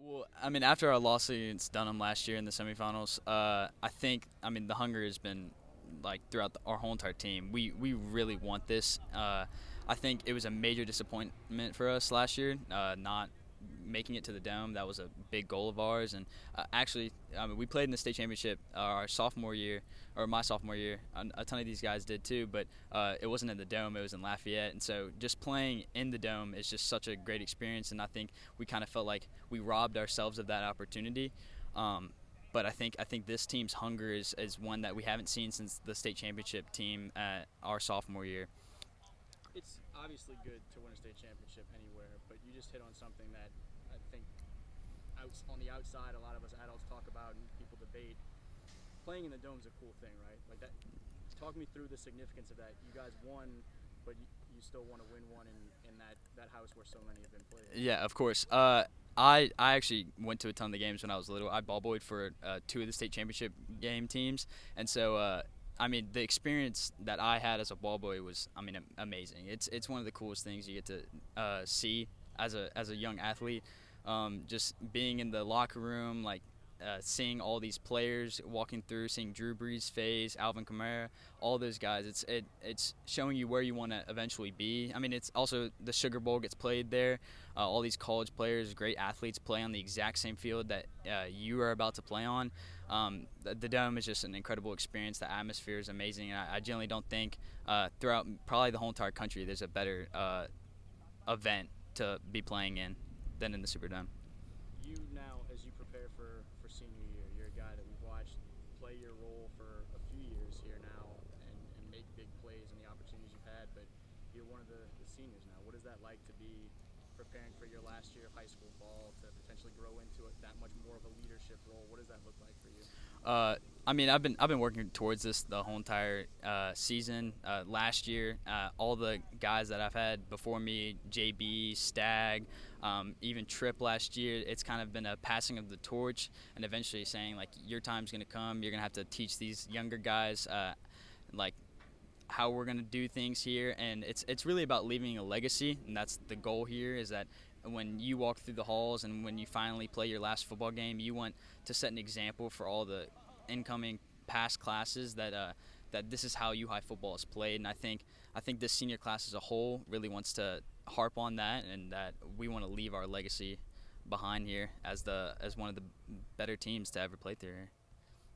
Well, I mean, after our loss against Dunham last year in the semifinals, I think the hunger has been like throughout our whole entire team. We really want this. I think it was a major disappointment for us last year, not making it to the dome. That was a big goal of ours, and actually, I mean, we played in the state championship our sophomore year, or my sophomore year. A ton of these guys did too, but it wasn't in the dome. It was in Lafayette, and so just playing in the dome is just such a great experience. And I think we kind of felt like we robbed ourselves of that opportunity. But I think this team's hunger is one that we haven't seen since the state championship team at our sophomore year. It's obviously good to win a state championship anywhere, but you just hit on something that I think on the outside, a lot of us adults talk about and people debate. Playing in the dome's a cool thing, right? Like that. Talk me through the significance of that. You guys won, but you still want to win one in that house where so many have been played. Yeah, of course. I actually went to a ton of the games when I was little. I ball boyed for two of the state championship game teams, and so I mean the experience that I had as a ball boy was amazing. It's one of the coolest things you get to see as a young athlete. Just being in the locker room, like seeing all these players walking through, seeing Drew Brees' face, Alvin Kamara, all those guys. It's showing you where you want to eventually be. I mean, it's also the Sugar Bowl gets played there. All these college players, great athletes, play on the exact same field that you are about to play on. The Dome is just an incredible experience. The atmosphere is amazing. And I generally don't think throughout probably the whole entire country there's a better event to be playing in than in the Superdome. You now, as you prepare for senior year, you're a guy that we've watched play your role for a few years here now and make big plays and the opportunities you've had, but you're one of the seniors now. What is that like to be preparing for your last year of high school ball to potentially grow into it that much more of a leadership role? What does that look like for you? I mean, I've been working towards this the whole entire season. Last year, all the guys that I've had before me, JB, Stag, even Trip last year, it's kind of been a passing of the torch, and eventually saying like your time's gonna come. You're gonna have to teach these younger guys like how we're gonna do things here, and it's really about leaving a legacy, and that's the goal here. Is that when you walk through the halls and when you finally play your last football game, you want to set an example for all the incoming past classes that this is how U High football is played. And I think this senior class as a whole really wants to harp on that, and that we want to leave our legacy behind here as one of the better teams to ever play through here.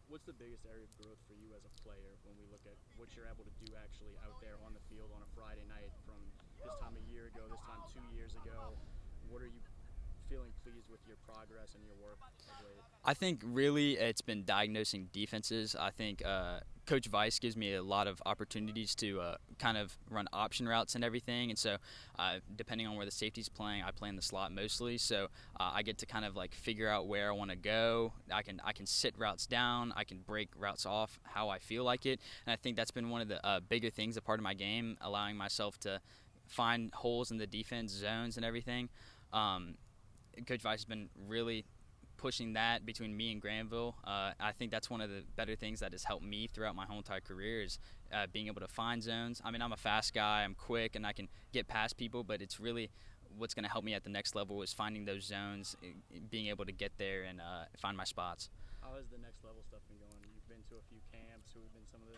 What's the biggest area of growth for you as a player when we look at what you're able to do actually out there on the field on a Friday night from this time a year ago, this time 2 years ago? What are you feeling pleased with your progress and your work of late? I think really it's been diagnosing defenses. I think Coach Weiss gives me a lot of opportunities to kind of run option routes and everything. And so depending on where the safety's playing, I play in the slot mostly. So I get to kind of like figure out where I want to go. I can sit routes down. I can break routes off how I feel like it. And I think that's been one of the bigger things, a part of my game, allowing myself to find holes in the defense zones and everything. Coach Weiss has been really pushing that between me and Granville. I think that's one of the better things that has helped me throughout my whole entire career is being able to find zones. I mean, I'm a fast guy, I'm quick, and I can get past people, but it's really what's going to help me at the next level is finding those zones, being able to get there and find my spots. How has the next level stuff been going? You've been to a few camps. Who have been some of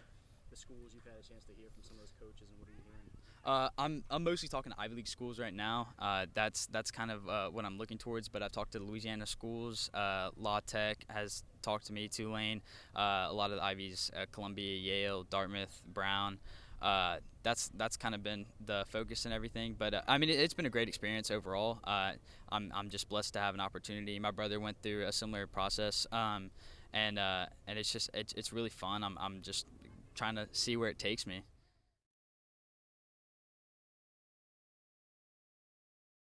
the schools you've had a chance to hear from some of those coaches, and what are you hearing? I'm mostly talking to Ivy League schools right now. That's kind of what I'm looking towards. But I've talked to Louisiana schools. La Tech has talked to me. Tulane. A lot of the Ivies. Columbia, Yale, Dartmouth, Brown. That's kind of been the focus and everything. But I mean, it's been a great experience overall. I'm just blessed to have an opportunity. My brother went through a similar process. And it's really fun. I'm just trying to see where it takes me.